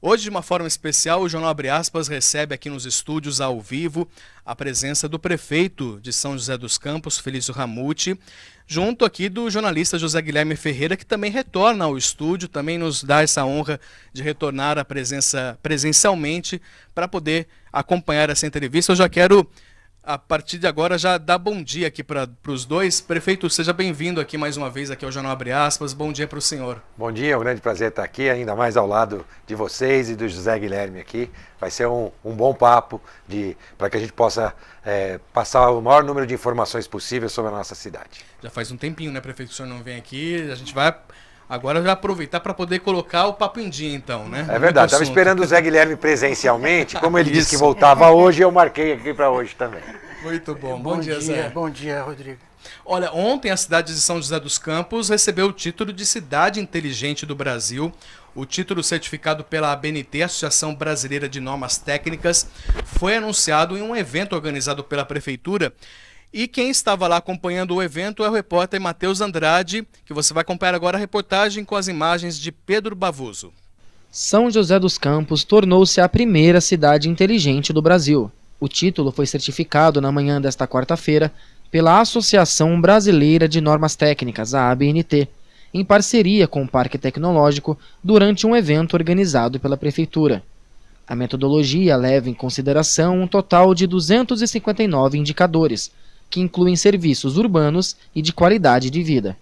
Hoje, de uma forma especial, o Jornal Abre Aspas recebe aqui nos estúdios ao vivo a presença do prefeito de São José dos Campos, Felício Ramute, junto aqui do jornalista José Guilherme Ferreira, que também retorna ao estúdio, também nos dá essa honra de retornar à presença presencialmente para poder acompanhar essa entrevista. Eu já quero, a partir de agora, já dar bom dia aqui para os dois. Prefeito, seja bem-vindo aqui mais uma vez aqui ao Jornal Abre Aspas. Bom dia para o senhor. Bom dia, é um grande prazer estar aqui, ainda mais ao lado de vocês e do José Guilherme aqui. Vai ser um bom papo para que a gente possa passar o maior número de informações possível sobre a nossa cidade. Já faz um tempinho, né, prefeito, que o senhor não vem aqui. A gente vai agora já aproveitar para poder colocar o papo em dia, então, né? É verdade, estava esperando o Zé Guilherme presencialmente. Como ele disse que voltava hoje, eu marquei aqui para hoje também. Muito bom. Bom dia, Zé. Bom dia, Rodrigo. Olha, ontem a cidade de São José dos Campos recebeu o título de Cidade Inteligente do Brasil. O título certificado pela ABNT, Associação Brasileira de Normas Técnicas, foi anunciado em um evento organizado pela Prefeitura. E quem estava lá acompanhando o evento é o repórter Matheus Andrade, que você vai acompanhar agora a reportagem com as imagens de Pedro Bavuso. São José dos Campos tornou-se a primeira cidade inteligente do Brasil. O título foi certificado na manhã desta quarta-feira pela Associação Brasileira de Normas Técnicas, a ABNT, em parceria com o Parque Tecnológico, durante um evento organizado pela Prefeitura. A metodologia leva em consideração um total de 259 indicadores, que incluem serviços urbanos e de qualidade de vida.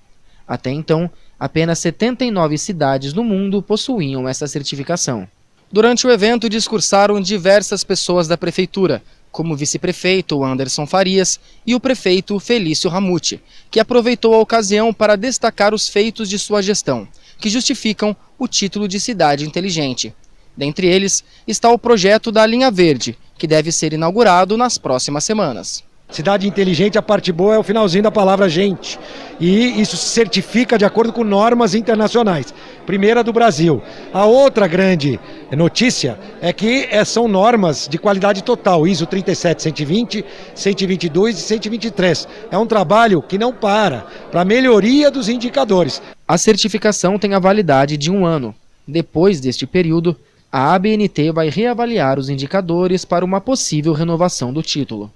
Até então, apenas 79 cidades no mundo possuíam essa certificação. Durante o evento, discursaram diversas pessoas da Prefeitura, como o vice-prefeito Anderson Farias e o prefeito Felício Ramute, que aproveitou a ocasião para destacar os feitos de sua gestão, que justificam o título de Cidade Inteligente. Dentre eles está o projeto da Linha Verde, que deve ser inaugurado nas próximas semanas. Cidade inteligente, a parte boa é o finalzinho da palavra gente. E isso se certifica de acordo com normas internacionais. Primeira do Brasil. A outra grande notícia é que são normas de qualidade total, ISO 37120, 122 e 123. É um trabalho que não para a melhoria dos indicadores. A certificação tem a validade de 1 ano. Depois deste período, a ABNT vai reavaliar os indicadores para uma possível renovação do título.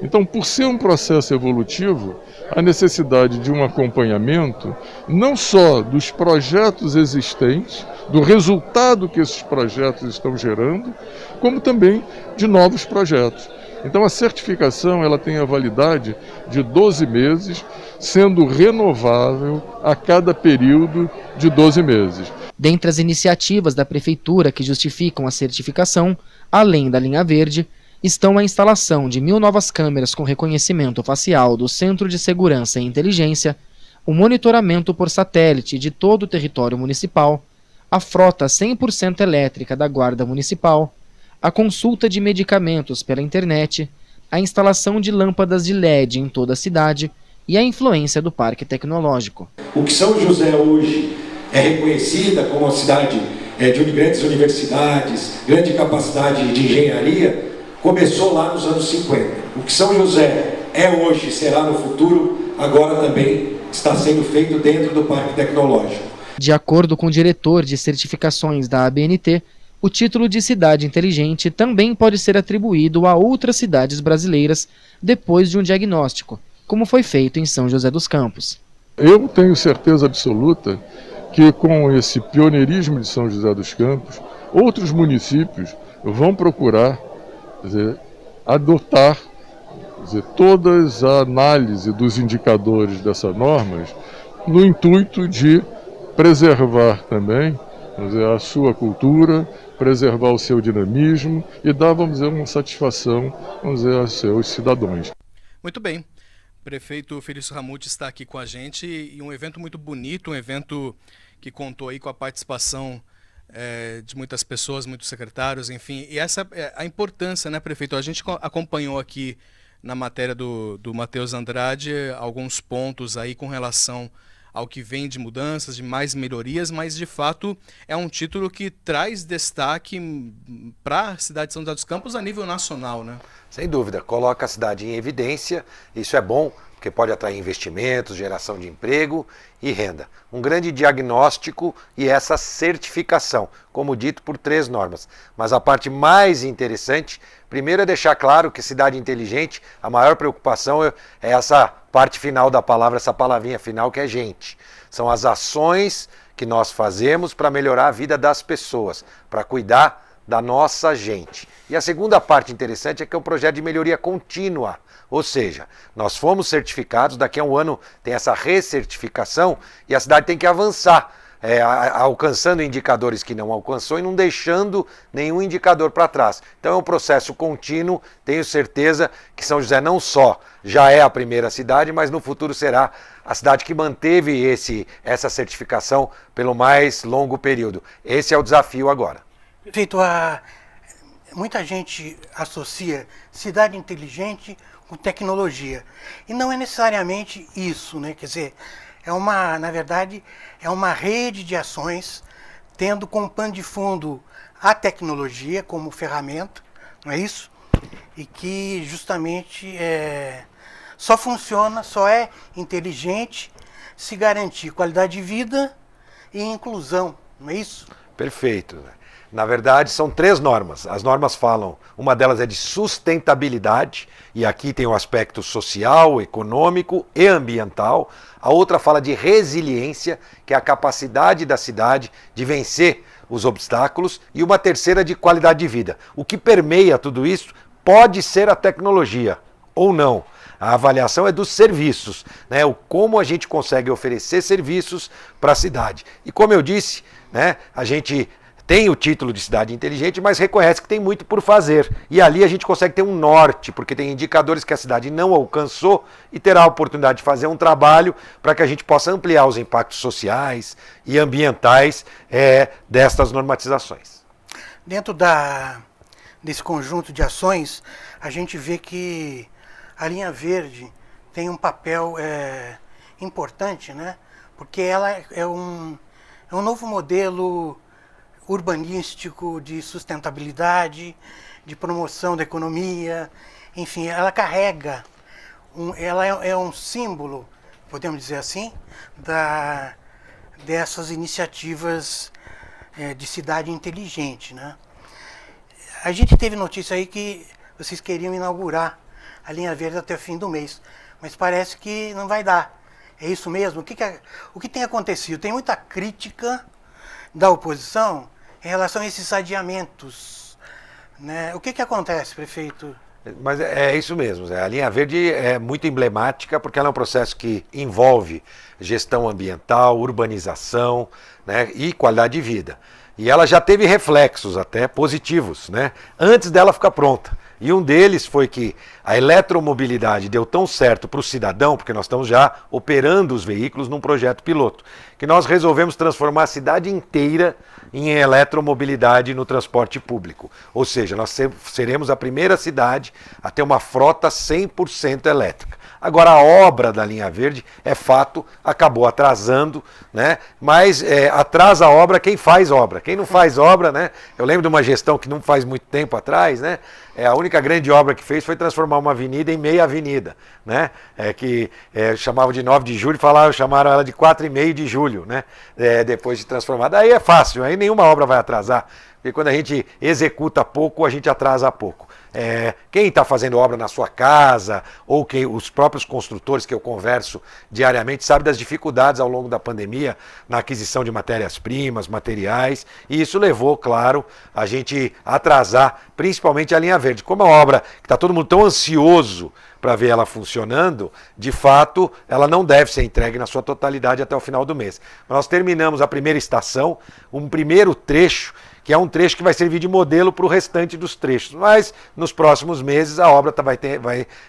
Então, por ser um processo evolutivo, a necessidade de um acompanhamento, não só dos projetos existentes, do resultado que esses projetos estão gerando, como também de novos projetos. Então, a certificação ela tem a validade de 12 meses, sendo renovável a cada período de 12 meses. Dentre as iniciativas da Prefeitura que justificam a certificação, além da linha verde, estão a instalação de 1.000 novas câmeras com reconhecimento facial do Centro de Segurança e Inteligência, o monitoramento por satélite de todo o território municipal, a frota 100% elétrica da Guarda Municipal, a consulta de medicamentos pela internet, a instalação de lâmpadas de LED em toda a cidade e a influência do Parque Tecnológico. O que São José hoje é reconhecida como uma cidade de grandes universidades, grande capacidade de engenharia, começou lá nos anos 50. O que São José é hoje e será no futuro, agora também está sendo feito dentro do Parque Tecnológico. De acordo com o diretor de certificações da ABNT, o título de Cidade Inteligente também pode ser atribuído a outras cidades brasileiras depois de um diagnóstico, como foi feito em São José dos Campos. Eu tenho certeza absoluta que com esse pioneirismo de São José dos Campos, outros municípios vão procurar adotar todas a análise dos indicadores dessas normas no intuito de preservar também a sua cultura, preservar o seu dinamismo e dar, uma satisfação, aos seus cidadãos. Muito bem. O prefeito Felício Ramute está aqui com a gente e um evento muito bonito, um evento que contou aí com a participação de muitas pessoas, muitos secretários, enfim. E essa é a importância, né, prefeito? A gente acompanhou aqui na matéria do Matheus Andrade alguns pontos aí com relação ao que vem de mudanças, de mais melhorias, mas de fato é um título que traz destaque para a cidade de São José dos Campos a nível nacional, né? Sem dúvida, coloca a cidade em evidência, isso é bom, porque porque pode atrair investimentos, geração de emprego e renda. Um grande diagnóstico e essa certificação, como dito, por 3 normas. Mas a parte mais interessante, primeiro é deixar claro que cidade inteligente, a maior preocupação é essa parte final da palavra, essa palavrinha final que é gente. São as ações que nós fazemos para melhorar a vida das pessoas, para cuidar da nossa gente. E a segunda parte interessante é que é um projeto de melhoria contínua, ou seja, nós fomos certificados, daqui a um ano tem essa recertificação e a cidade tem que avançar, alcançando indicadores que não alcançou e não deixando nenhum indicador para trás. Então é um processo contínuo, tenho certeza que São José não só já é a primeira cidade, mas no futuro será a cidade que manteve essa certificação pelo mais longo período. Esse é o desafio agora. Prefeito, muita gente associa cidade inteligente com tecnologia. E não é necessariamente isso, né? Quer dizer, na verdade, é uma rede de ações tendo como pano de fundo a tecnologia como ferramenta, não é isso? E que justamente só funciona, só é inteligente se garantir qualidade de vida e inclusão, não é isso? Perfeito. Na verdade, são 3 normas. As normas falam, uma delas é de sustentabilidade, e aqui tem o aspecto social, econômico e ambiental. A outra fala de resiliência, que é a capacidade da cidade de vencer os obstáculos. E uma terceira de qualidade de vida. O que permeia tudo isso pode ser a tecnologia ou não. A avaliação é dos serviços, né? Como a gente consegue oferecer serviços para a cidade. E como eu disse, né, a gente tem o título de cidade inteligente, mas reconhece que tem muito por fazer. E ali a gente consegue ter um norte, porque tem indicadores que a cidade não alcançou e terá a oportunidade de fazer um trabalho para que a gente possa ampliar os impactos sociais e ambientais destas normatizações. Dentro desse conjunto de ações, a gente vê que a linha verde tem um papel importante, né? Porque ela é um novo modelo urbanístico de sustentabilidade, de promoção da economia, enfim, ela carrega, ela é um símbolo, podemos dizer assim, dessas iniciativas de cidade inteligente, né? A gente teve notícia aí que vocês queriam inaugurar a linha verde até o fim do mês, mas parece que não vai dar. É isso mesmo? O que tem acontecido? Tem muita crítica da oposição em relação a esses adiamentos, né? O que acontece, prefeito? Mas é isso mesmo. A linha verde é muito emblemática porque ela é um processo que envolve gestão ambiental, urbanização, né, e qualidade de vida. E ela já teve reflexos até positivos, né, antes dela ficar pronta. E um deles foi que a eletromobilidade deu tão certo para o cidadão, porque nós estamos já operando os veículos num projeto piloto, que nós resolvemos transformar a cidade inteira em eletromobilidade no transporte público. Ou seja, nós seremos a primeira cidade a ter uma frota 100% elétrica. Agora, a obra da linha verde, é fato, acabou atrasando, né? Mas atrasa a obra quem faz obra. Quem não faz obra, né? Eu lembro de uma gestão que não faz muito tempo atrás, né? A única grande obra que fez foi transformar uma avenida em meia avenida, né? Chamavam de 9 de julho, chamaram ela de 4,5 de julho, né? Depois de transformada. Aí é fácil, aí nenhuma obra vai atrasar. Porque quando a gente executa pouco, a gente atrasa pouco. Quem está fazendo obra na sua casa, ou os próprios construtores que eu converso diariamente, sabe das dificuldades ao longo da pandemia na aquisição de matérias-primas, materiais, e isso levou, claro, a gente a atrasar principalmente a linha verde. Como é uma obra que está todo mundo tão ansioso para ver ela funcionando, de fato, ela não deve ser entregue na sua totalidade até o final do mês. Nós terminamos a primeira estação, um primeiro trecho, que é um trecho que vai servir de modelo para o restante dos trechos. Mas nos próximos meses a obra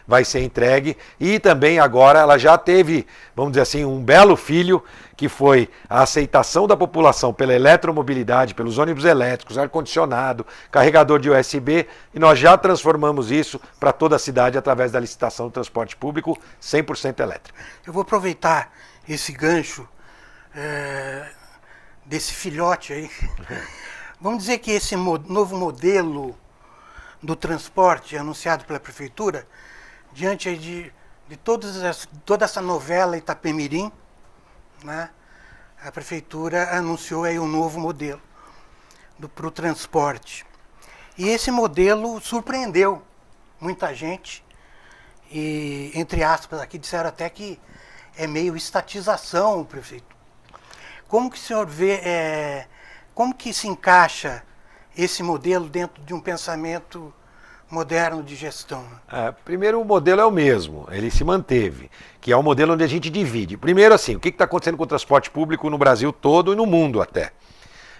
vai ser entregue e também agora ela já teve, vamos dizer assim, um belo filho, que foi a aceitação da população pela eletromobilidade, pelos ônibus elétricos, ar-condicionado, carregador de USB, e nós já transformamos isso para toda a cidade através da licitação do transporte público 100% elétrico. Eu vou aproveitar esse gancho desse filhote aí. Vamos dizer que esse novo modelo do transporte anunciado pela Prefeitura, diante de de toda essa novela Itapemirim, né, a prefeitura anunciou aí um novo modelo para o transporte. E esse modelo surpreendeu muita gente, e, entre aspas, aqui disseram até que é meio estatização, prefeito. Como que o senhor vê, como que se encaixa esse modelo dentro de um pensamento moderno de gestão? Primeiro, o modelo é o mesmo, ele se manteve, que é o modelo onde a gente divide. Primeiro, assim, o que está acontecendo com o transporte público no Brasil todo e no mundo até?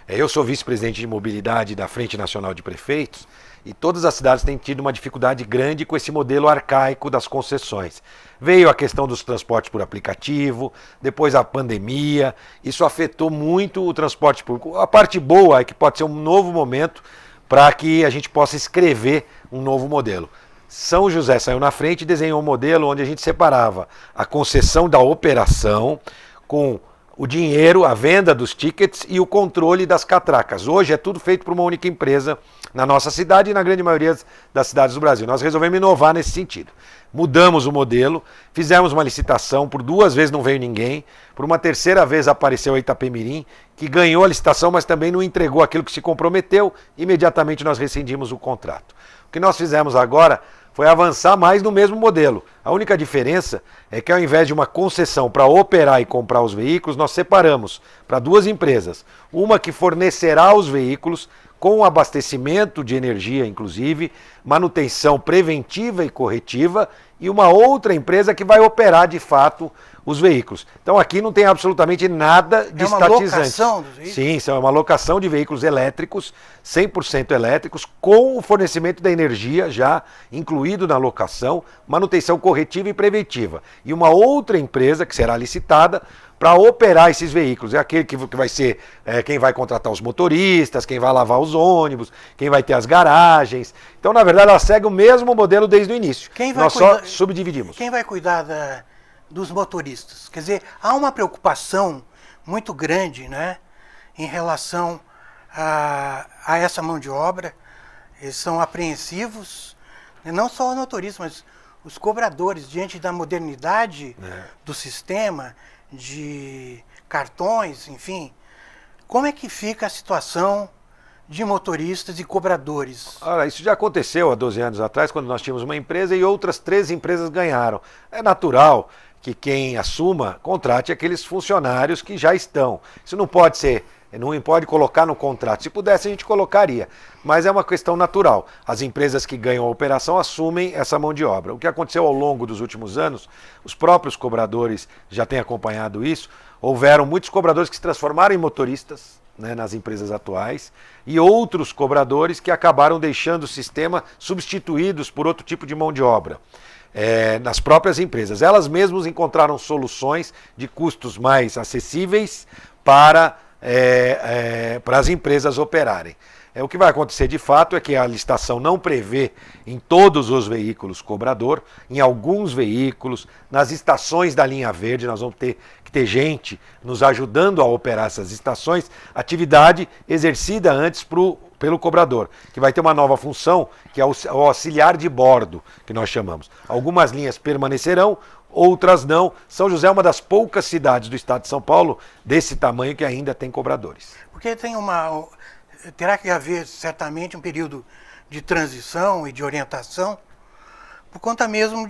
Eu sou vice-presidente de mobilidade da Frente Nacional de Prefeitos e todas as cidades têm tido uma dificuldade grande com esse modelo arcaico das concessões. Veio a questão dos transportes por aplicativo, depois a pandemia, isso afetou muito o transporte público. A parte boa é que pode ser um novo momento para que a gente possa escrever um novo modelo. São José saiu na frente e desenhou um modelo onde a gente separava a concessão da operação com o dinheiro, a venda dos tickets e o controle das catracas. Hoje é tudo feito por uma única empresa na nossa cidade e na grande maioria das cidades do Brasil. Nós resolvemos inovar nesse sentido. Mudamos o modelo, fizemos uma licitação, por 2 vezes não veio ninguém, por uma 3ª vez apareceu a Itapemirim, que ganhou a licitação, mas também não entregou aquilo que se comprometeu, imediatamente nós rescindimos o contrato. O que nós fizemos agora foi avançar mais no mesmo modelo. A única diferença é que ao invés de uma concessão para operar e comprar os veículos, nós separamos para 2 empresas. Uma que fornecerá os veículos com abastecimento de energia, inclusive, manutenção preventiva e corretiva, e uma outra empresa que vai operar de fato os veículos. Então aqui não tem absolutamente nada de estatizante. É uma locação dos veículos? Sim, isso é uma locação de veículos elétricos, 100% elétricos, com o fornecimento da energia já incluído na locação, manutenção corretiva e preventiva. E uma outra empresa que será licitada para operar esses veículos. É aquele que vai ser quem vai contratar os motoristas, quem vai lavar os ônibus, quem vai ter as garagens. Então, na verdade, ela segue o mesmo modelo desde o início. Nós só subdividimos. Quem vai cuidar dos motoristas? Quer dizer, há uma preocupação muito grande, né, em relação a essa mão de obra. Eles são apreensivos, não só os motoristas, mas os cobradores, diante da modernidade do sistema, de cartões, enfim. Como é que fica a situação de motoristas e cobradores? Olha, isso já aconteceu há 12 anos atrás, quando nós tínhamos uma empresa e outras 3 empresas ganharam. É natural que quem assuma contrate aqueles funcionários que já estão. Isso não pode ser, não pode colocar no contrato. Se pudesse, a gente colocaria. Mas é uma questão natural. As empresas que ganham a operação assumem essa mão de obra. O que aconteceu ao longo dos últimos anos, os próprios cobradores já têm acompanhado isso, houveram muitos cobradores que se transformaram em motoristas, né, nas empresas atuais, e outros cobradores que acabaram deixando o sistema substituídos por outro tipo de mão de obra. Nas próprias empresas. Elas mesmas encontraram soluções de custos mais acessíveis para as empresas operarem. O que vai acontecer de fato é que a licitação não prevê em todos os veículos cobrador, em alguns veículos, nas estações da linha verde, nós vamos ter que ter gente nos ajudando a operar essas estações, atividade exercida antes pelo cobrador, que vai ter uma nova função, que é o auxiliar de bordo, que nós chamamos. Algumas linhas permanecerão, outras não. São José é uma das poucas cidades do estado de São Paulo desse tamanho que ainda tem cobradores. Porque terá que haver certamente um período de transição e de orientação, por conta mesmo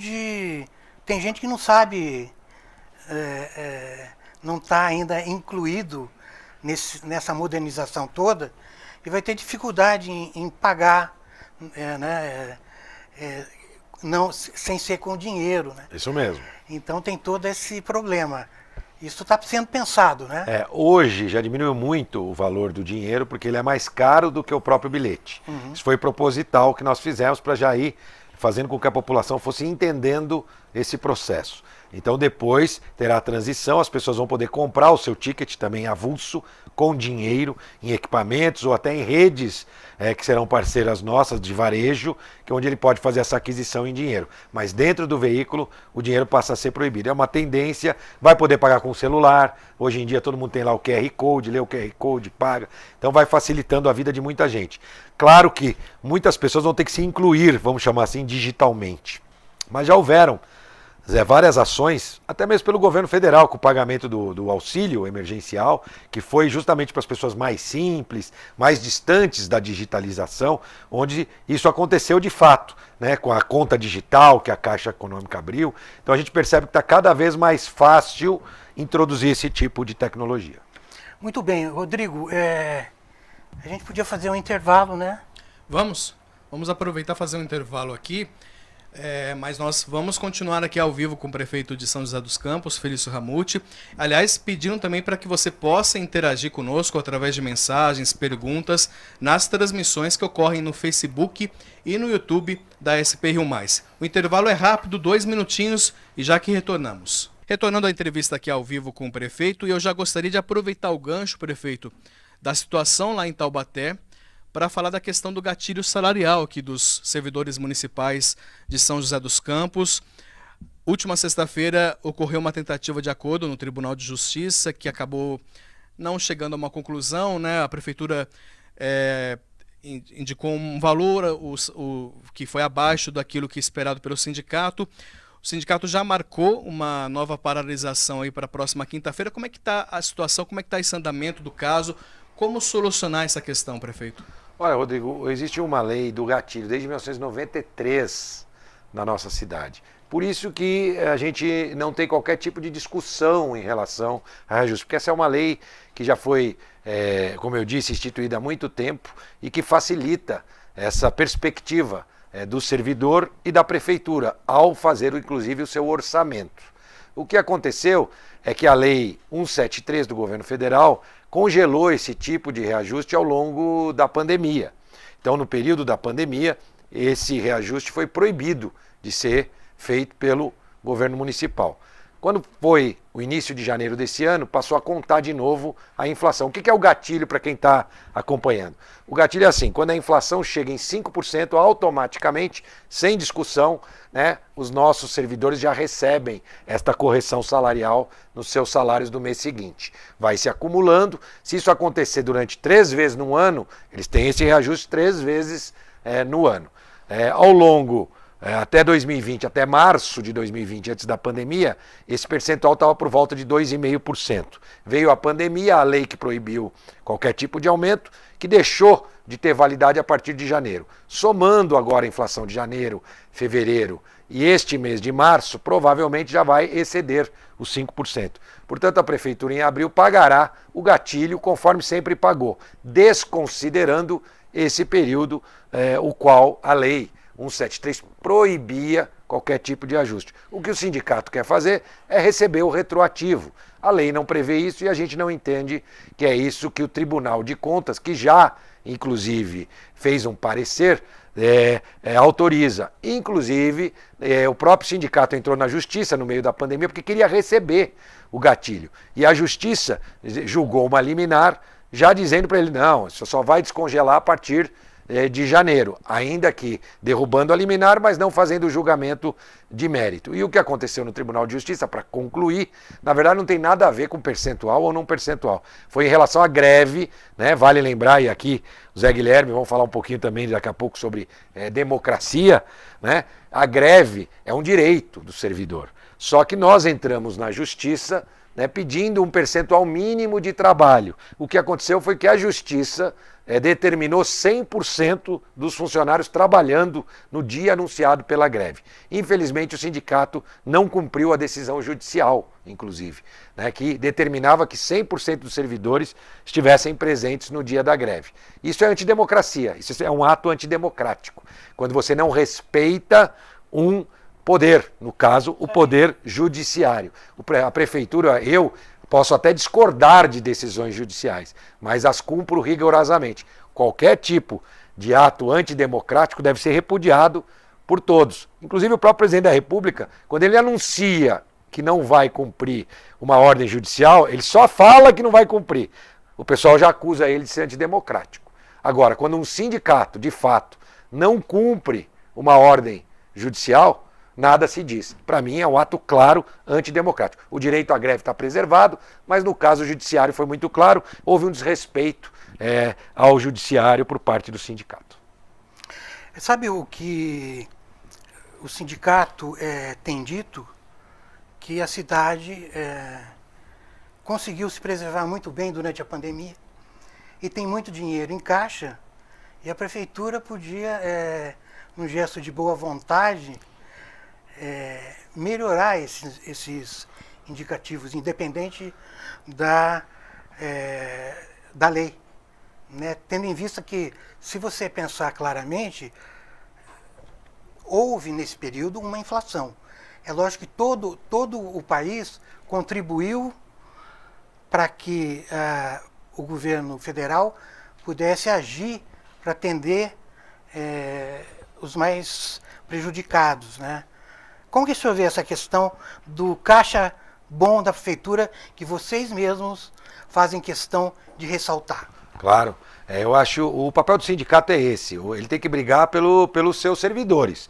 tem gente que não sabe, não está ainda incluído nessa modernização toda, e vai ter dificuldade em pagar, não, sem ser com dinheiro. Né? Isso mesmo. Então tem todo esse problema. Isso está sendo pensado, né? Hoje já diminuiu muito o valor do dinheiro, porque ele é mais caro do que o próprio bilhete. Uhum. Isso foi proposital que nós fizemos para já ir fazendo com que a população fosse entendendo esse processo. Então depois terá a transição, as pessoas vão poder comprar o seu ticket também avulso, com dinheiro, em equipamentos ou até em redes que serão parceiras nossas de varejo, que é onde ele pode fazer essa aquisição em dinheiro. Mas dentro do veículo o dinheiro passa a ser proibido. É uma tendência, vai poder pagar com o celular, hoje em dia todo mundo tem lá o QR Code, lê o QR Code, paga, então vai facilitando a vida de muita gente. Claro que muitas pessoas vão ter que se incluir, vamos chamar assim, digitalmente. Mas já houveram várias ações, até mesmo pelo governo federal, com o pagamento do auxílio emergencial, que foi justamente para as pessoas mais simples, mais distantes da digitalização, onde isso aconteceu de fato, né, com a conta digital que a Caixa Econômica abriu. Então a gente percebe que está cada vez mais fácil introduzir esse tipo de tecnologia. Muito bem, Rodrigo, a gente podia fazer um intervalo, né? Vamos aproveitar e fazer um intervalo aqui. Mas nós vamos continuar aqui ao vivo com o prefeito de São José dos Campos, Felício Ramute. Aliás, pedindo também para que você possa interagir conosco através de mensagens, perguntas, nas transmissões que ocorrem no Facebook e no YouTube da SP Rio Mais. O intervalo é rápido, 2 minutinhos, e já que retornamos. Retornando à entrevista aqui ao vivo com o prefeito, e eu já gostaria de aproveitar o gancho, prefeito, da situação lá em Taubaté, para falar da questão do gatilho salarial aqui dos servidores municipais de São José dos Campos. Última sexta-feira ocorreu uma tentativa de acordo no Tribunal de Justiça que acabou não chegando a uma conclusão, né? A prefeitura indicou um valor que foi abaixo daquilo que esperado pelo sindicato. O sindicato já marcou uma nova paralisação aí para a próxima quinta-feira. Como é que está a situação? Como é que está esse andamento do caso? Como solucionar essa questão, prefeito? Olha, Rodrigo, existe uma lei do gatilho desde 1993 na nossa cidade. Por isso que a gente não tem qualquer tipo de discussão em relação a reajuste, porque essa é uma lei que já foi, como eu disse, instituída há muito tempo e que facilita essa perspectiva do servidor e da prefeitura ao fazer, inclusive, o seu orçamento. O que aconteceu é que a lei 173 do governo federal congelou esse tipo de reajuste ao longo da pandemia. Então, no período da pandemia, esse reajuste foi proibido de ser feito pelo governo municipal. Quando foi o início de janeiro desse ano, passou a contar de novo a inflação. O que é o gatilho para quem está acompanhando? O gatilho é assim, quando a inflação chega em 5%, automaticamente, sem discussão, né, os nossos servidores já recebem esta correção salarial nos seus salários do mês seguinte. Vai se acumulando, se isso acontecer durante 3 vezes no ano, eles têm esse reajuste 3 vezes no ano. Ao longo até 2020, até março de 2020, antes da pandemia, esse percentual estava por volta de 2,5%. Veio a pandemia, a lei que proibiu qualquer tipo de aumento, que deixou de ter validade a partir de janeiro. Somando agora a inflação de janeiro, fevereiro e este mês de março, provavelmente já vai exceder os 5%. Portanto, a prefeitura em abril pagará o gatilho conforme sempre pagou, desconsiderando esse período o qual a lei 173 proibia qualquer tipo de ajuste. O que o sindicato quer fazer é receber o retroativo. A lei não prevê isso e a gente não entende que é isso que o Tribunal de Contas, que já, inclusive, fez um parecer, autoriza. Inclusive, o próprio sindicato entrou na justiça no meio da pandemia porque queria receber o gatilho. E a justiça julgou uma liminar já dizendo para ele, não, isso só vai descongelar a partir de janeiro, ainda que derrubando a liminar, mas não fazendo o julgamento de mérito. E o que aconteceu no Tribunal de Justiça, para concluir, na verdade não tem nada a ver com percentual ou não percentual. Foi em relação à greve, né? Vale lembrar, e aqui o Zé Guilherme, vamos falar um pouquinho também daqui a pouco sobre democracia, né? A greve é um direito do servidor. Só que nós entramos na Justiça, né, pedindo um percentual mínimo de trabalho. O que aconteceu foi que a Justiça determinou 100% dos funcionários trabalhando no dia anunciado pela greve. Infelizmente, o sindicato não cumpriu a decisão judicial, inclusive, né, que determinava que 100% dos servidores estivessem presentes no dia da greve. Isso é antidemocracia, isso é um ato antidemocrático, quando você não respeita um poder, no caso, o poder judiciário. A prefeitura, eu posso até discordar de decisões judiciais, mas as cumpro rigorosamente. Qualquer tipo de ato antidemocrático deve ser repudiado por todos. Inclusive o próprio presidente da República, quando ele anuncia que não vai cumprir uma ordem judicial, ele só fala que não vai cumprir. O pessoal já acusa ele de ser antidemocrático. Agora, quando um sindicato, de fato, não cumpre uma ordem judicial, nada se diz. Para mim é um ato claro antidemocrático. O direito à greve está preservado, mas no caso o judiciário foi muito claro, houve um desrespeito ao judiciário por parte do sindicato. Sabe o que o sindicato tem dito? que a cidade conseguiu se preservar muito bem durante a pandemia e tem muito dinheiro em caixa, e a prefeitura podia, num gesto de boa vontade, melhorar esses indicativos, independente da lei. Né? Tendo em vista que, se você pensar claramente, houve nesse período uma inflação. É lógico que todo o país contribuiu para que o governo federal pudesse agir para atender os mais prejudicados. Né? Como que o senhor vê essa questão do caixa bom da prefeitura, que vocês mesmos fazem questão de ressaltar? Claro. Eu acho o papel do sindicato é esse. Ele tem que brigar pelos seus servidores.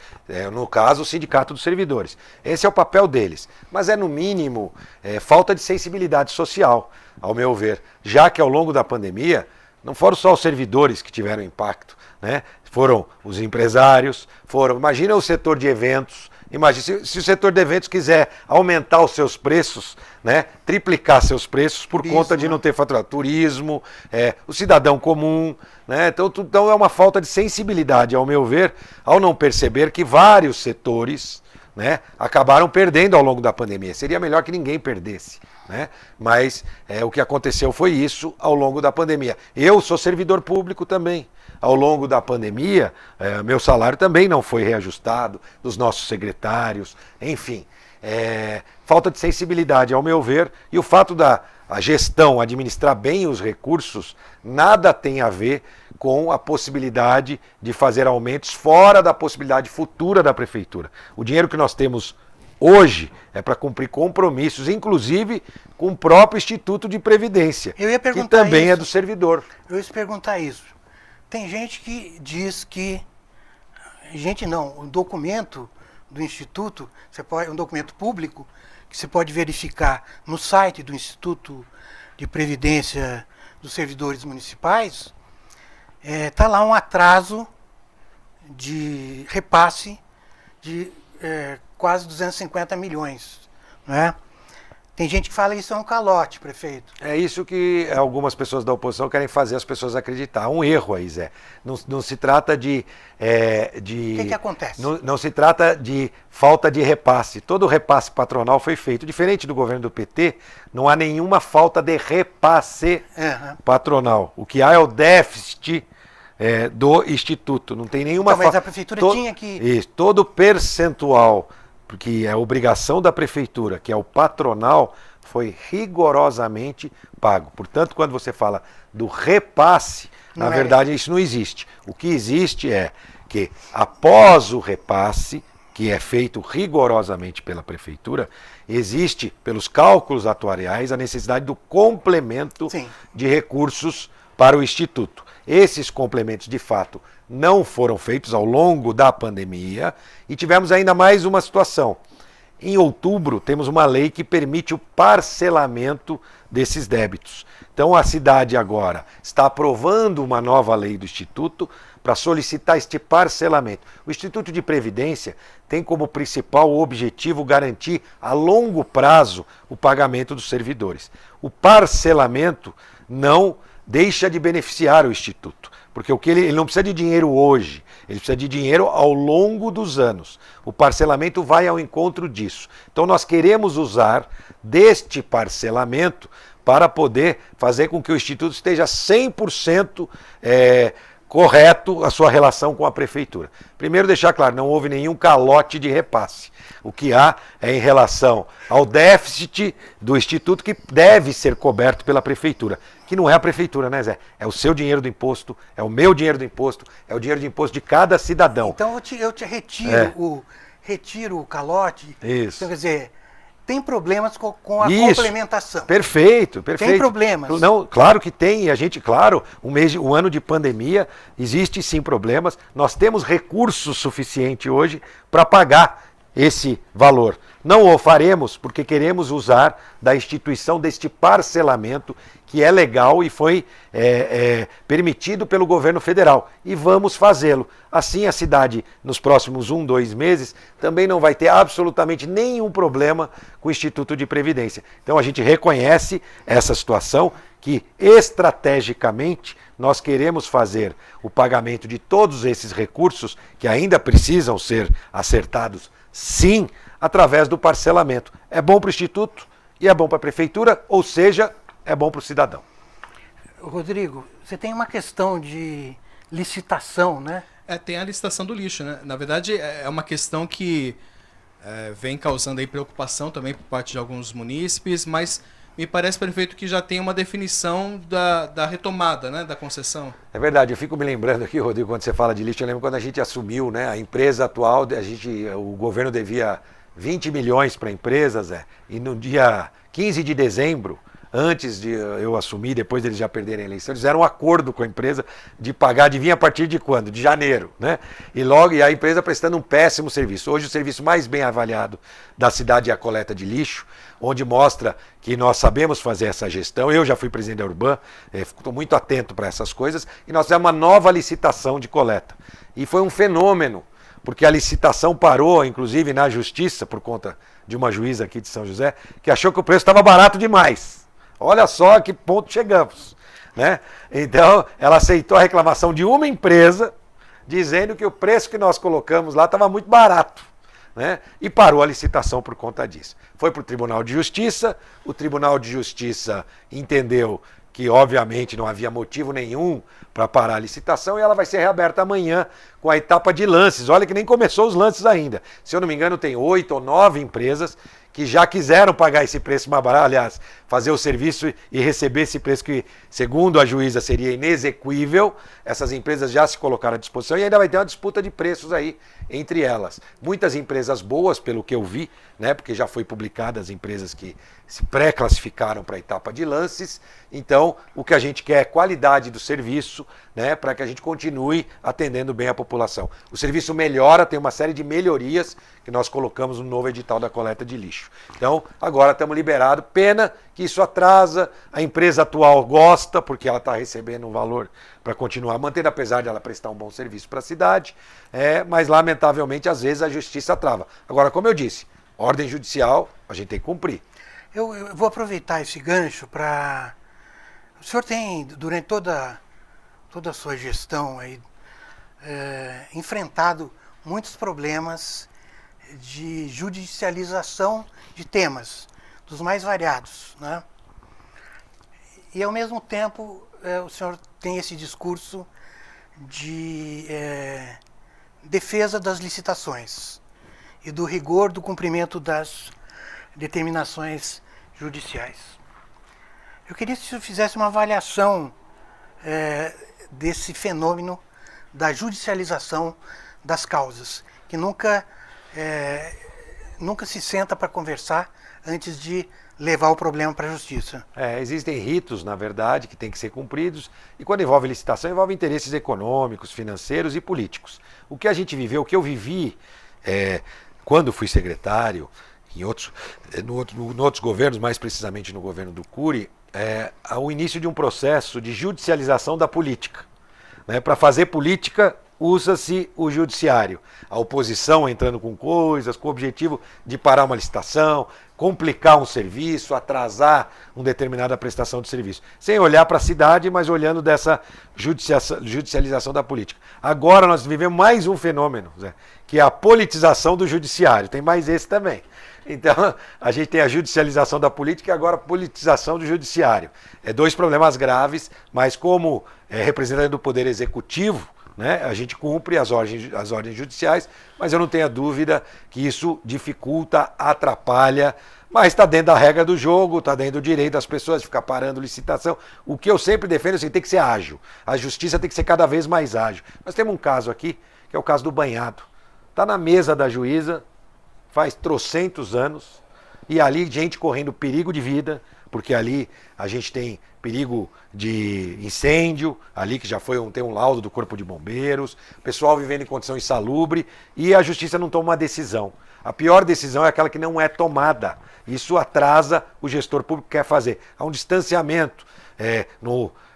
No caso, o sindicato dos servidores. Esse é o papel deles. Mas no mínimo, falta de sensibilidade social, ao meu ver. Já que ao longo da pandemia, não foram só os servidores que tiveram impacto, né? Foram os empresários, imagina o setor de eventos. Imagina, se o setor de eventos quiser aumentar os seus preços, né, triplicar seus preços por conta de não ter faturado. Turismo, o cidadão comum. Né, então é uma falta de sensibilidade, ao meu ver, ao não perceber que vários setores, né, acabaram perdendo ao longo da pandemia. Seria melhor que ninguém perdesse. Né? Mas o que aconteceu foi isso ao longo da pandemia. Eu sou servidor público também. Ao longo da pandemia, meu salário também não foi reajustado, dos nossos secretários, enfim. Falta de sensibilidade, ao meu ver, e o fato da gestão administrar bem os recursos, nada tem a ver com a possibilidade de fazer aumentos fora da possibilidade futura da prefeitura. O dinheiro que nós temos hoje é para cumprir compromissos, inclusive com o próprio Instituto de Previdência, que também é do servidor. Eu ia te perguntar isso. Tem gente que diz que... Gente não, um documento do Instituto, um documento público, que você pode verificar no site do Instituto de Previdência dos Servidores Municipais, está lá um atraso de repasse de quase 250 milhões. Não é? Tem gente que fala que isso é um calote, prefeito. É isso que algumas pessoas da oposição querem fazer as pessoas acreditar. Um erro aí, Zé. Não se trata de... O que acontece? Não se trata de falta de repasse. Todo repasse patronal foi feito. Diferente do governo do PT, não há nenhuma falta de repasse patronal. O que há é o déficit do Instituto. Não tem nenhuma falta. Mas a prefeitura tinha que... Isso, todo percentual... porque é obrigação da prefeitura, que é o patronal, foi rigorosamente pago. Portanto, quando você fala do repasse, na verdade isso não existe. O que existe é que após o repasse, que é feito rigorosamente pela prefeitura, existe, pelos cálculos atuariais, a necessidade do complemento de recursos para o Instituto. Esses complementos, de fato, não foram feitos ao longo da pandemia e tivemos ainda mais uma situação. Em outubro, temos uma lei que permite o parcelamento desses débitos. Então, a cidade agora está aprovando uma nova lei do Instituto para solicitar este parcelamento. O Instituto de Previdência tem como principal objetivo garantir a longo prazo o pagamento dos servidores. O parcelamento não deixa de beneficiar o Instituto, porque ele não precisa de dinheiro hoje, ele precisa de dinheiro ao longo dos anos. O parcelamento vai ao encontro disso. Então nós queremos usar deste parcelamento para poder fazer com que o Instituto esteja 100% correto a sua relação com a prefeitura. Primeiro deixar claro, não houve nenhum calote de repasse. O que há é em relação ao déficit do Instituto que deve ser coberto pela prefeitura. Que não é a prefeitura, né, Zé? É o seu dinheiro do imposto, é o meu dinheiro do imposto, é o dinheiro de imposto de cada cidadão. Então eu te retiro o calote. Isso. Então, quer dizer, tem problemas com a complementação. Perfeito, perfeito. Tem problemas. Não, claro que tem, e a gente, claro, um ano de pandemia, existe sim problemas. Nós temos recursos suficientes hoje para pagar esse valor. Não o faremos porque queremos usar da instituição deste parcelamento que é legal e foi permitido pelo governo federal. E vamos fazê-lo. Assim a cidade, nos próximos 1, 2 meses, também não vai ter absolutamente nenhum problema com o Instituto de Previdência. Então a gente reconhece essa situação que estrategicamente nós queremos fazer o pagamento de todos esses recursos que ainda precisam ser acertados, sim, através do parcelamento. É bom para o Instituto e é bom para a Prefeitura, ou seja, é bom para o cidadão. Rodrigo, você tem uma questão de licitação, né? Tem a licitação do lixo, né? Na verdade, é uma questão que vem causando aí preocupação também por parte de alguns munícipes, mas me parece, prefeito, que já tem uma definição da retomada, né, da concessão. É verdade, eu fico me lembrando aqui, Rodrigo, quando você fala de lixo, eu lembro quando a gente assumiu, né, a empresa atual, o governo devia 20 milhões para a empresa, Zé, e no dia 15 de dezembro, antes de eu assumir, depois deles já perderem a eleição, eles fizeram um acordo com a empresa de pagar, adivinha a partir de quando? De janeiro, né? E a empresa prestando um péssimo serviço. Hoje o serviço mais bem avaliado da cidade é a coleta de lixo, onde mostra que nós sabemos fazer essa gestão. Eu já fui presidente da Urban, estou muito atento para essas coisas, e nós fizemos uma nova licitação de coleta. E foi um fenômeno, porque a licitação parou, inclusive, na justiça, por conta de uma juíza aqui de São José, que achou que o preço estava barato demais. Olha só a que ponto chegamos, né? Então, ela aceitou a reclamação de uma empresa, dizendo que o preço que nós colocamos lá estava muito barato, né? E parou a licitação por conta disso. Foi para o Tribunal de Justiça, o Tribunal de Justiça entendeu que, obviamente, não havia motivo nenhum para parar a licitação e ela vai ser reaberta amanhã com a etapa de lances. Olha que nem começou os lances ainda. Se eu não me engano, tem 8 ou 9 empresas que já quiseram pagar esse preço mais barato, aliás, fazer o serviço e receber esse preço que, segundo a juíza, seria inexequível. Essas empresas já se colocaram à disposição e ainda vai ter uma disputa de preços aí entre elas. Muitas empresas boas, pelo que eu vi, né, porque já foi publicada as empresas que se pré-classificaram para a etapa de lances. Então, o que a gente quer é qualidade do serviço, né, para que a gente continue atendendo bem a população. O serviço melhora, tem uma série de melhorias que nós colocamos no novo edital da coleta de lixo. Então, agora estamos liberados. Pena que isso atrasa, a empresa atual gosta, porque ela está recebendo um valor para continuar mantendo, apesar de ela prestar um bom serviço para a cidade, mas lamentavelmente às vezes a justiça trava. Agora, como eu disse, ordem judicial a gente tem que cumprir. Eu vou aproveitar esse gancho para... O senhor tem, durante toda a sua gestão, aí, enfrentado muitos problemas de judicialização de temas, dos mais variados, né? E, ao mesmo tempo, o senhor tem esse discurso de defesa das licitações e do rigor do cumprimento das determinações judiciais. Eu queria que o senhor fizesse uma avaliação desse fenômeno da judicialização das causas, que nunca se senta para conversar antes de levar o problema para a justiça. Existem ritos, na verdade, que têm que ser cumpridos, e quando envolve licitação, envolve interesses econômicos, financeiros e políticos. O que a gente viveu, o que eu vivi quando fui secretário, em outros governos, mais precisamente no governo do Cury, o início de um processo de judicialização da política. Né? Para fazer política, usa-se o judiciário. A oposição entrando com coisas, com o objetivo de parar uma licitação, complicar um serviço, atrasar uma determinada prestação de serviço. Sem olhar para a cidade, mas olhando dessa judicialização da política. Agora nós vivemos mais um fenômeno, Zé, que é a politização do judiciário. Tem mais esse também. Então, a gente tem a judicialização da política e agora a politização do judiciário. Dois problemas graves, mas como representante do Poder Executivo, né, a gente cumpre as ordens judiciais, mas eu não tenho a dúvida que isso dificulta, atrapalha, mas está dentro da regra do jogo, está dentro do direito das pessoas de ficar parando licitação. O que eu sempre defendo é assim, tem que ser ágil. A justiça tem que ser cada vez mais ágil. Nós temos um caso aqui, que é o caso do banhado. Está na mesa da juíza, faz trocentos anos, e ali gente correndo perigo de vida, porque ali a gente tem perigo de incêndio, ali que já tem um laudo do Corpo de Bombeiros, pessoal vivendo em condição insalubre, e a justiça não toma uma decisão. A pior decisão é aquela que não é tomada. Isso atrasa o gestor público que quer fazer. Há um distanciamento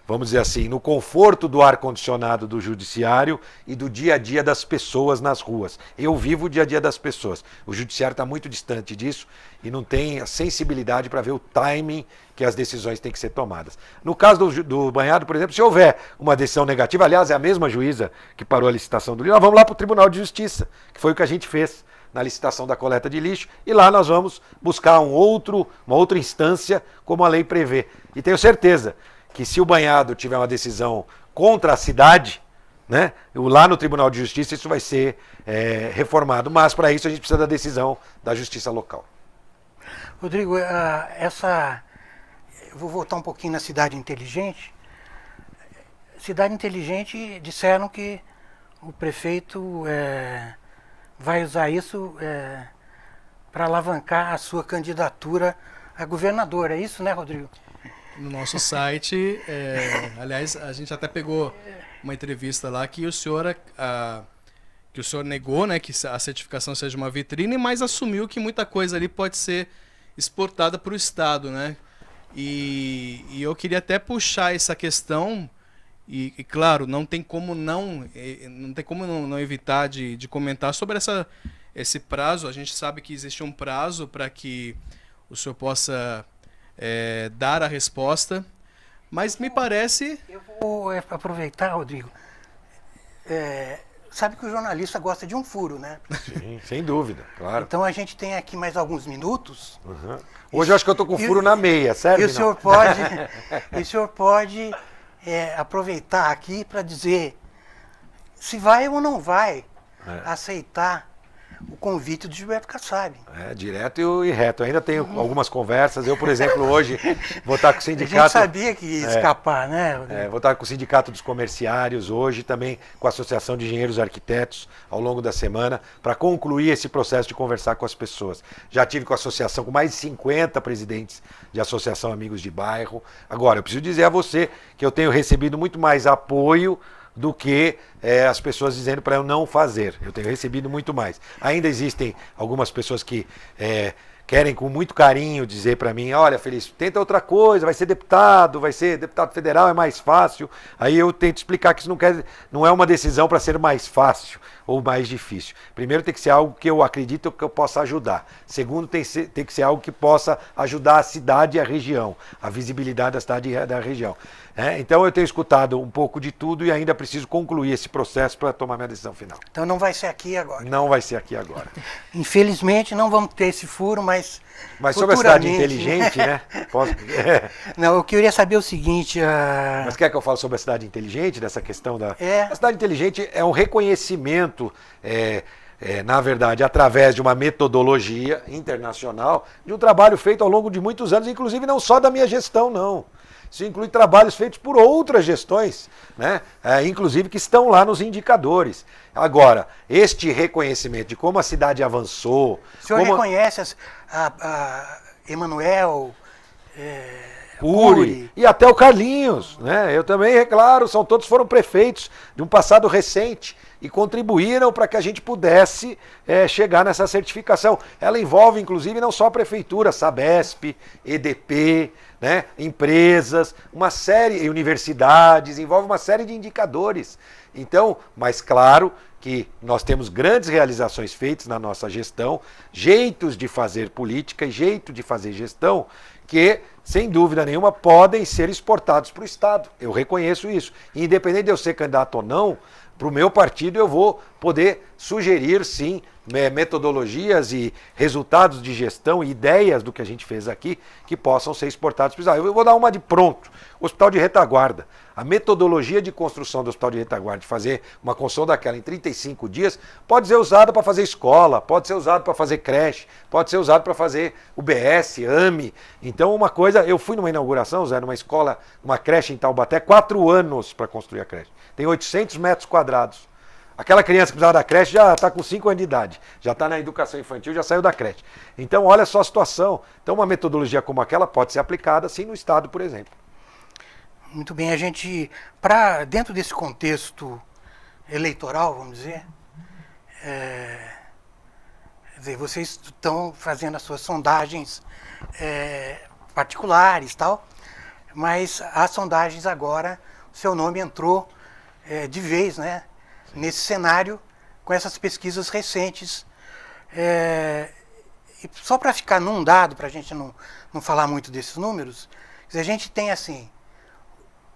vamos dizer assim, no conforto do ar-condicionado do judiciário e do dia a dia das pessoas nas ruas. Eu vivo o dia a dia das pessoas. O judiciário está muito distante disso e não tem a sensibilidade para ver o timing que as decisões têm que ser tomadas. No caso do banhado, por exemplo, se houver uma decisão negativa, aliás, é a mesma juíza que parou a licitação do lixo, nós vamos lá para o Tribunal de Justiça, que foi o que a gente fez na licitação da coleta de lixo, e lá nós vamos buscar uma outra instância, como a lei prevê. E tenho certeza que se o banhado tiver uma decisão contra a cidade, né, lá no Tribunal de Justiça isso vai ser reformado. Mas para isso a gente precisa da decisão da Justiça local. Rodrigo, eu vou voltar um pouquinho na cidade inteligente. Cidade inteligente, disseram que o prefeito vai usar isso para alavancar a sua candidatura a governador. É isso, né, Rodrigo? No nosso site, aliás, a gente até pegou uma entrevista lá que o senhor negou, né, que a certificação seja uma vitrine, mas assumiu que muita coisa ali pode ser exportada para o Estado, né? E eu queria até puxar essa questão e claro, não tem como não evitar de comentar sobre esse prazo. A gente sabe que existe um prazo para que o senhor possa dar a resposta, mas me parece... Eu vou aproveitar, Rodrigo. Sabe que o jornalista gosta de um furo, né? Sim, sem dúvida, claro. Então a gente tem aqui mais alguns minutos. Uhum. Hoje eu acho que eu estou com furo na meia, serve? E o senhor pode aproveitar aqui para dizer se vai ou não vai aceitar o convite do Gilberto Kassab. Direto e reto. Ainda tenho algumas conversas. Eu, por exemplo, hoje vou estar com o sindicato... A gente sabia que ia escapar, né? Vou estar com o Sindicato dos Comerciários hoje, também com a Associação de Engenheiros e Arquitetos ao longo da semana, para concluir esse processo de conversar com as pessoas. Já tive com a associação, com mais de 50 presidentes de associação Amigos de Bairro. Agora, eu preciso dizer a você que eu tenho recebido muito mais apoio do que as pessoas dizendo para eu não fazer. Eu tenho recebido muito mais. Ainda existem algumas pessoas que querem com muito carinho dizer para mim, olha, Felício, tenta outra coisa, vai ser deputado federal, é mais fácil. Aí eu tento explicar que isso não é uma decisão para ser mais fácil ou mais difícil. Primeiro tem que ser algo que eu acredito que eu possa ajudar. Segundo, tem que ser algo que possa ajudar a cidade e a região, a visibilidade da cidade e da região. Então eu tenho escutado um pouco de tudo e ainda preciso concluir esse processo para tomar minha decisão final. Então não vai ser aqui agora. Não vai ser aqui agora. Infelizmente não vamos ter esse furo, mas sobre a cidade inteligente, né? Não, eu queria saber o seguinte... Mas quer que eu fale sobre a cidade inteligente, dessa questão da... A cidade inteligente é um reconhecimento... na verdade, através de uma metodologia internacional, de um trabalho feito ao longo de muitos anos, inclusive não só da minha gestão, não. Isso inclui trabalhos feitos por outras gestões, né? Inclusive que estão lá nos indicadores. Agora, este reconhecimento de como a cidade avançou... O senhor reconhece a Emanuel... Uri e até o Carlinhos, né? Eu também, claro, todos foram prefeitos de um passado recente e contribuíram para que a gente pudesse chegar nessa certificação. Ela envolve, inclusive, não só a prefeitura, Sabesp, EDP, né? Empresas, uma série, universidades, envolve uma série de indicadores. Então, mas claro que nós temos grandes realizações feitas na nossa gestão, jeitos de fazer política e jeito de fazer gestão que, sem dúvida nenhuma, podem ser exportados para o Estado. Eu reconheço isso. E, independente de eu ser candidato ou não, para o meu partido eu vou poder sugerir, sim, metodologias e resultados de gestão e ideias do que a gente fez aqui que possam ser exportados para o Estado. Eu vou dar uma de pronto. Hospital de Retaguarda. A metodologia de construção do Hospital de Retaguarda, de fazer uma construção daquela em 35 dias, pode ser usada para fazer escola, pode ser usada para fazer creche, pode ser usada para fazer UBS, AME. Então, uma coisa, eu fui numa inauguração, Zé, numa escola, uma creche em Taubaté, 4 anos para construir a creche. Tem 800 metros quadrados. Aquela criança que precisava da creche já está com 5 anos de idade, já está na educação infantil, já saiu da creche. Então, olha só a situação. Então, uma metodologia como aquela pode ser aplicada, sim, no Estado, por exemplo. Muito bem, a gente, dentro desse contexto eleitoral, vamos dizer, vocês estão fazendo as suas sondagens particulares e tal, mas as sondagens agora, o seu nome entrou de vez, né, nesse cenário com essas pesquisas recentes. E só para ficar num dado, para a gente não falar muito desses números, a gente tem assim,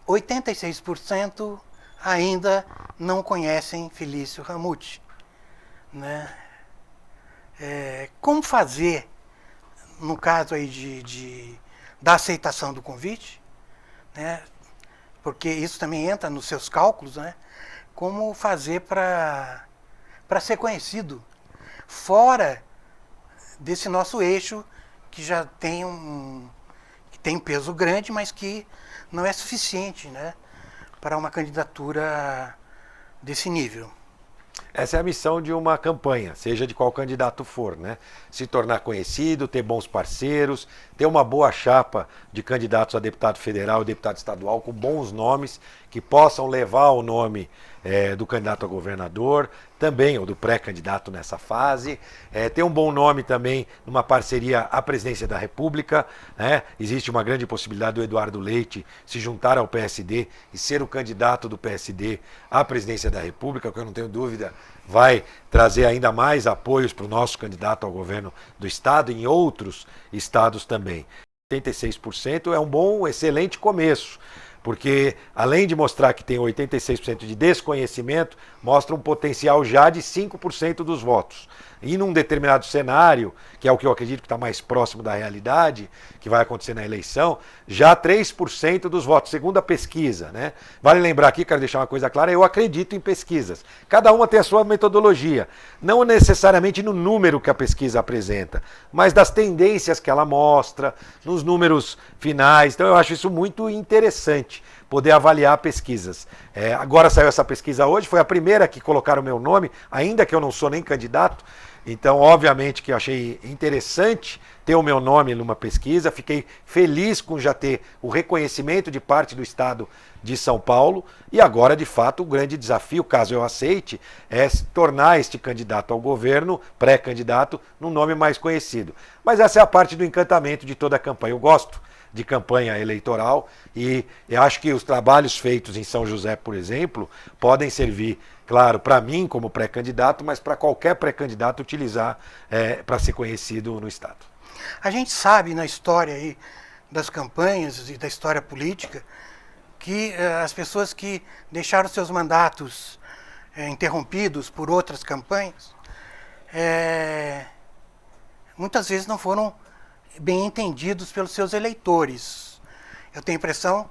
86% ainda não conhecem Felício Ramute, né? Como fazer, no caso aí da aceitação do convite, né? Porque isso também entra nos seus cálculos, né? Como fazer para ser conhecido fora desse nosso eixo que já tem um peso grande, mas que não é suficiente, né, para uma candidatura desse nível. Essa é a missão de uma campanha, seja de qual candidato for, né? Se tornar conhecido, ter bons parceiros, ter uma boa chapa de candidatos a deputado federal e deputado estadual com bons nomes que possam levar o nome do candidato a governador, também, ou do pré-candidato nessa fase, ter um bom nome também numa parceria à presidência da República, né? Existe uma grande possibilidade do Eduardo Leite se juntar ao PSD e ser o candidato do PSD à presidência da República, que eu não tenho dúvida vai trazer ainda mais apoios para o nosso candidato ao governo do Estado e em outros estados também. 86% é um bom, excelente começo, porque além de mostrar que tem 86% de desconhecimento, mostra um potencial já de 5% dos votos. E num determinado cenário, que é o que eu acredito que está mais próximo da realidade, que vai acontecer na eleição, já 3% dos votos, segundo a pesquisa, né? Vale lembrar aqui, quero deixar uma coisa clara, eu acredito em pesquisas. Cada uma tem a sua metodologia, não necessariamente no número que a pesquisa apresenta, mas das tendências que ela mostra, nos números finais. Então eu acho isso muito interessante, poder avaliar pesquisas. Agora saiu essa pesquisa hoje, foi a primeira que colocaram o meu nome, ainda que eu não sou nem candidato. Então, obviamente que eu achei interessante ter o meu nome numa pesquisa, fiquei feliz com já ter o reconhecimento de parte do Estado de São Paulo e agora, de fato, o grande desafio, caso eu aceite, é tornar este candidato ao governo, pré-candidato, num nome mais conhecido. Mas essa é a parte do encantamento de toda a campanha. Eu gosto de campanha eleitoral e eu acho que os trabalhos feitos em São José, por exemplo, podem servir, claro, para mim como pré-candidato, mas para qualquer pré-candidato utilizar para ser conhecido no Estado. A gente sabe na história aí das campanhas e da história política que as pessoas que deixaram seus mandatos interrompidos por outras campanhas, muitas vezes não foram bem entendidos pelos seus eleitores. Eu tenho a impressão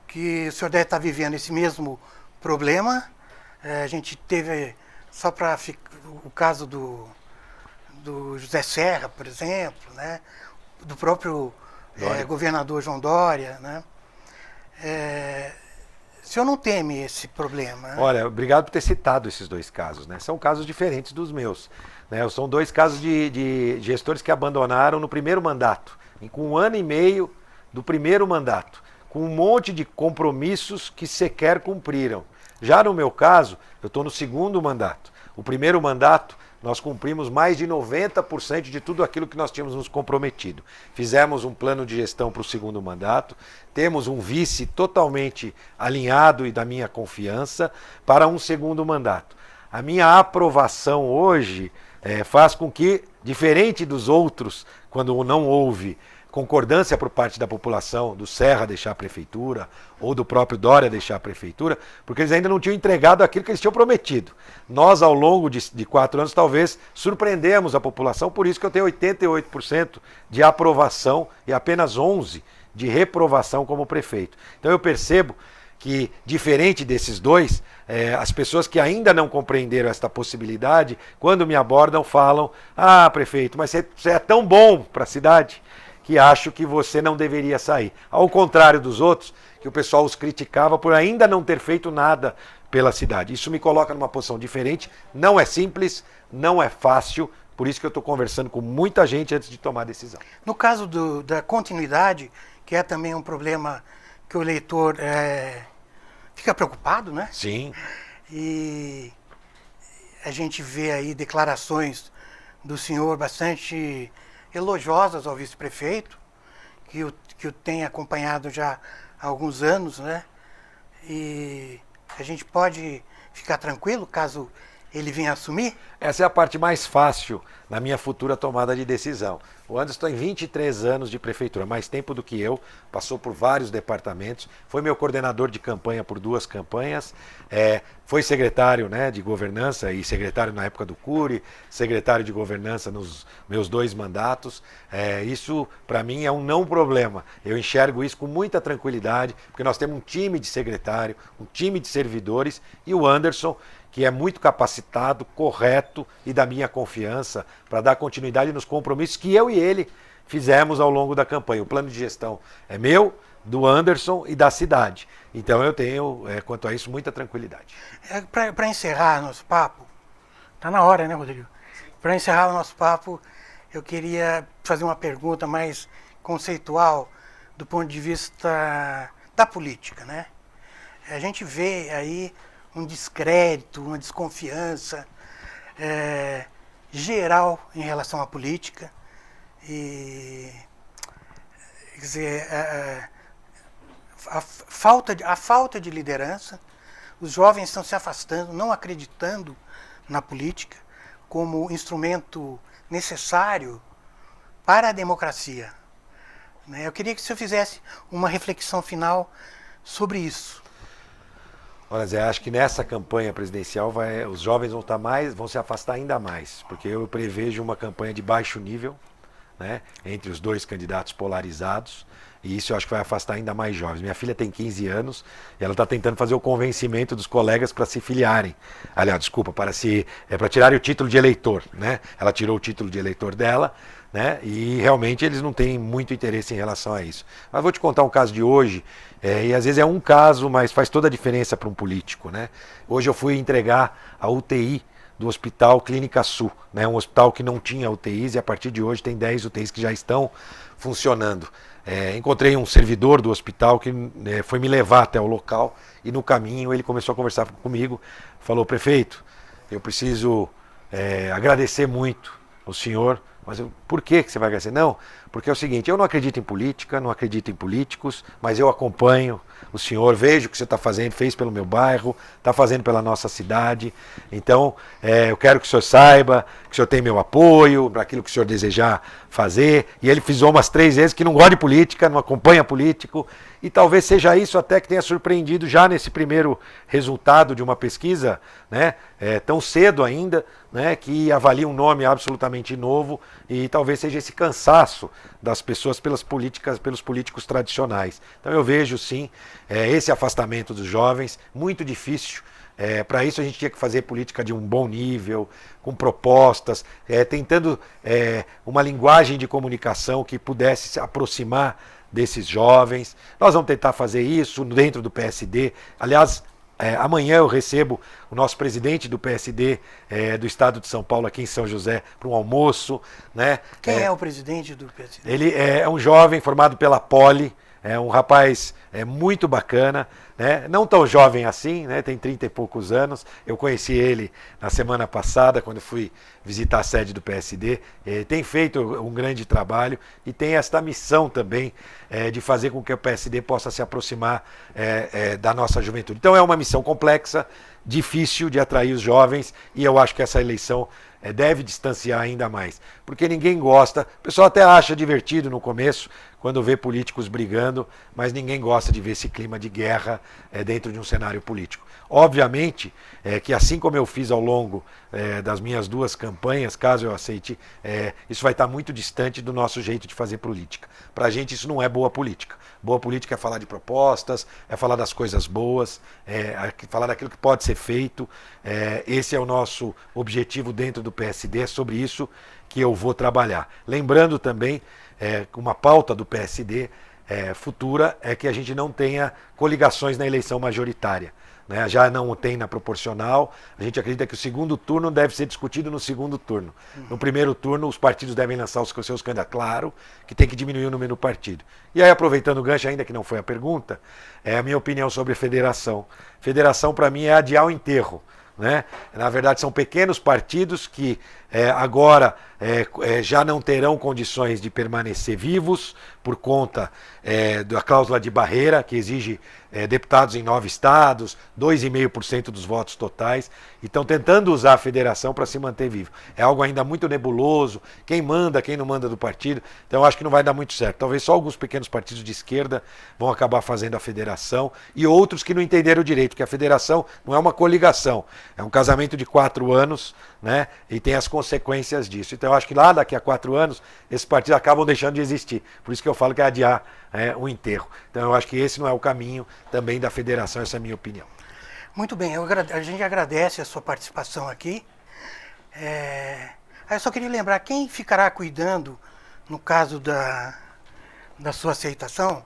que o senhor deve estar vivendo esse mesmo problema. A gente teve, só para o caso do José Serra, por exemplo, né? Do próprio governador João Dória, né? O senhor não teme esse problema? Né? Olha, obrigado por ter citado esses dois casos, né? São casos diferentes dos meus. Né? São dois casos de gestores que abandonaram no primeiro mandato, com 1 ano e meio do primeiro mandato, com um monte de compromissos que sequer cumpriram. Já no meu caso, eu estou no segundo mandato. O primeiro mandato, nós cumprimos mais de 90% de tudo aquilo que nós tínhamos nos comprometido. Fizemos um plano de gestão para o segundo mandato, temos um vice totalmente alinhado e da minha confiança para um segundo mandato. A minha aprovação hoje faz com que, diferente dos outros, quando não houve concordância por parte da população do Serra deixar a prefeitura ou do próprio Dória deixar a prefeitura, porque eles ainda não tinham entregado aquilo que eles tinham prometido. Nós, ao longo de 4 anos, talvez surpreendemos a população, por isso que eu tenho 88% de aprovação e apenas 11% de reprovação como prefeito. Então eu percebo que, diferente desses dois, as pessoas que ainda não compreenderam esta possibilidade, quando me abordam, falam: ah, prefeito, mas você é tão bom para a cidade que acho que você não deveria sair. Ao contrário dos outros, que o pessoal os criticava por ainda não ter feito nada pela cidade. Isso me coloca numa posição diferente, não é simples, não é fácil, por isso que eu estou conversando com muita gente antes de tomar a decisão. No caso da continuidade, que é também um problema que o eleitor fica preocupado, né? Sim. E a gente vê aí declarações do senhor bastante elogiosas ao vice-prefeito, que o tem acompanhado já há alguns anos, né? E a gente pode ficar tranquilo caso ele venha assumir? Essa é a parte mais fácil na minha futura tomada de decisão. O Anderson tem 23 anos de prefeitura, mais tempo do que eu, passou por vários departamentos, foi meu coordenador de campanha por 2 campanhas, foi secretário, né, de governança e secretário na época do Cury, secretário de governança nos meus 2 mandatos. Isso, para mim, é um não problema. Eu enxergo isso com muita tranquilidade, porque nós temos um time de secretário, um time de servidores e o Anderson, que é muito capacitado, correto e da minha confiança para dar continuidade nos compromissos que eu e ele fizemos ao longo da campanha. O plano de gestão é meu, do Anderson e da cidade. Então eu tenho, quanto a isso, muita tranquilidade. Para encerrar nosso papo, está na hora, né, Rodrigo? Para encerrar o nosso papo, eu queria fazer uma pergunta mais conceitual do ponto de vista da política, né? A gente vê aí um descrédito, uma desconfiança geral em relação à política. E, quer dizer, a falta de liderança, os jovens estão se afastando, não acreditando na política como instrumento necessário para a democracia. Eu queria que o senhor fizesse uma reflexão final sobre isso. Olha, Zé, acho que nessa campanha presidencial os jovens vão se afastar ainda mais, porque eu prevejo uma campanha de baixo nível, né, entre os 2 candidatos polarizados, e isso eu acho que vai afastar ainda mais jovens. Minha filha tem 15 anos e ela está tentando fazer o convencimento dos colegas para se filiarem. Aliás, desculpa, para tirarem o título de eleitor, né? Ela tirou o título de eleitor dela, né? E realmente eles não têm muito interesse em relação a isso. Mas vou te contar um caso de hoje, e às vezes é um caso, mas faz toda a diferença para um político, né? Hoje eu fui entregar a UTI do Hospital Clínica Sul, né? Um hospital que não tinha UTIs e a partir de hoje tem 10 UTIs que já estão funcionando. Encontrei um servidor do hospital que foi me levar até o local e no caminho ele começou a conversar comigo, falou: prefeito, eu preciso agradecer muito o senhor. Mas por que você vai agradecer? Não, porque é o seguinte, eu não acredito em política, não acredito em políticos, mas eu acompanho o senhor, vejo o que você está fazendo, fez pelo meu bairro, está fazendo pela nossa cidade. Então, eu quero que o senhor saiba que o senhor tem meu apoio para aquilo que o senhor desejar fazer. E ele frisou umas 3 vezes que não gosta de política, não acompanha político. E talvez seja isso até que tenha surpreendido já nesse primeiro resultado de uma pesquisa, né, tão cedo ainda, né, que avalia um nome absolutamente novo, e talvez seja esse cansaço das pessoas pelos políticos tradicionais. Então eu vejo sim esse afastamento dos jovens, muito difícil. Para isso a gente tinha que fazer política de um bom nível, com propostas, tentando uma linguagem de comunicação que pudesse se aproximar desses jovens. Nós vamos tentar fazer isso dentro do PSD. Aliás, amanhã eu recebo o nosso presidente do PSD do estado de São Paulo, aqui em São José, para um almoço, né? Quem é o presidente do PSD? Ele é um jovem formado pela Poli, é um rapaz muito bacana, né? Não tão jovem assim, né? Tem 30 e poucos anos. Eu conheci ele na semana passada, quando fui visitar a sede do PSD. Tem feito um grande trabalho e tem esta missão também de fazer com que o PSD possa se aproximar da nossa juventude. Então é uma missão complexa, difícil de atrair os jovens, e eu acho que essa eleição deve distanciar ainda mais, porque ninguém gosta, o pessoal até acha divertido no começo, quando vê políticos brigando, mas ninguém gosta de ver esse clima de guerra dentro de um cenário político. Obviamente que assim como eu fiz ao longo das minhas 2 campanhas, caso eu aceite, isso vai estar muito distante do nosso jeito de fazer política. Para a gente isso não é boa política. Boa política é falar de propostas, é falar das coisas boas, falar daquilo que pode ser feito. Esse é o nosso objetivo dentro do PSD, é sobre isso que eu vou trabalhar. Lembrando também, uma pauta do PSD futura é que a gente não tenha coligações na eleição majoritária. né? Já não tem na proporcional. A gente acredita que o segundo turno deve ser discutido no segundo turno. No primeiro turno, os partidos devem lançar os seus candidatos. Claro que tem que diminuir o número do partido. E aí, aproveitando o gancho, ainda que não foi a pergunta, é a minha opinião sobre a federação. Federação, para mim, é adiar o enterro. Né? Na verdade, são pequenos partidos que agora já não terão condições de permanecer vivos por conta da cláusula de barreira, que exige deputados em 9 estados, 2,5% dos votos totais, e estão tentando usar a federação para se manter vivo. É algo ainda muito nebuloso, quem manda, quem não manda do partido, então eu acho que não vai dar muito certo. Talvez só alguns pequenos partidos de esquerda vão acabar fazendo a federação, e outros que não entenderam direito, que a federação não é uma coligação, é um casamento de 4 anos, né? E tem as consequências disso. Então eu acho que lá daqui a 4 anos, esses partidos acabam deixando de existir. Por isso que eu falo que é adiar o enterro. Então eu acho que esse não é o caminho também da federação, essa é a minha opinião. Muito bem, a gente agradece a sua participação aqui. Eu só queria lembrar, quem ficará cuidando, no caso da sua aceitação,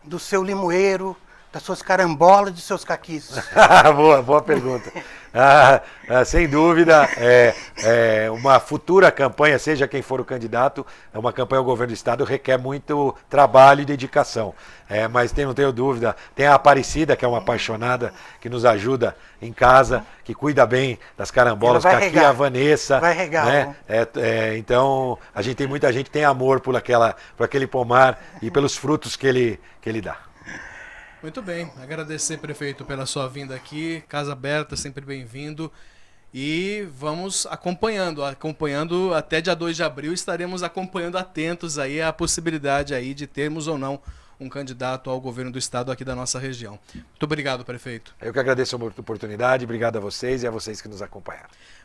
do seu limoeiro, das suas carambolas, dos seus caquis? Boa pergunta. Sem dúvida, uma futura campanha, seja quem for o candidato, uma campanha ao governo do estado requer muito trabalho e dedicação. Mas não tenho dúvida, tem a Aparecida, que é uma apaixonada, que nos ajuda em casa, que cuida bem das carambolas, aqui a Vanessa. Vai regar. Né? Então, a gente tem muita gente que tem amor por aquele pomar e pelos frutos que ele dá. Muito bem, agradecer, prefeito, pela sua vinda aqui, casa aberta, sempre bem-vindo, e vamos acompanhando até dia 2 de abril, estaremos acompanhando atentos aí a possibilidade aí de termos ou não um candidato ao governo do estado aqui da nossa região. Muito obrigado, prefeito. Eu que agradeço a oportunidade, obrigado a vocês e a vocês que nos acompanharam.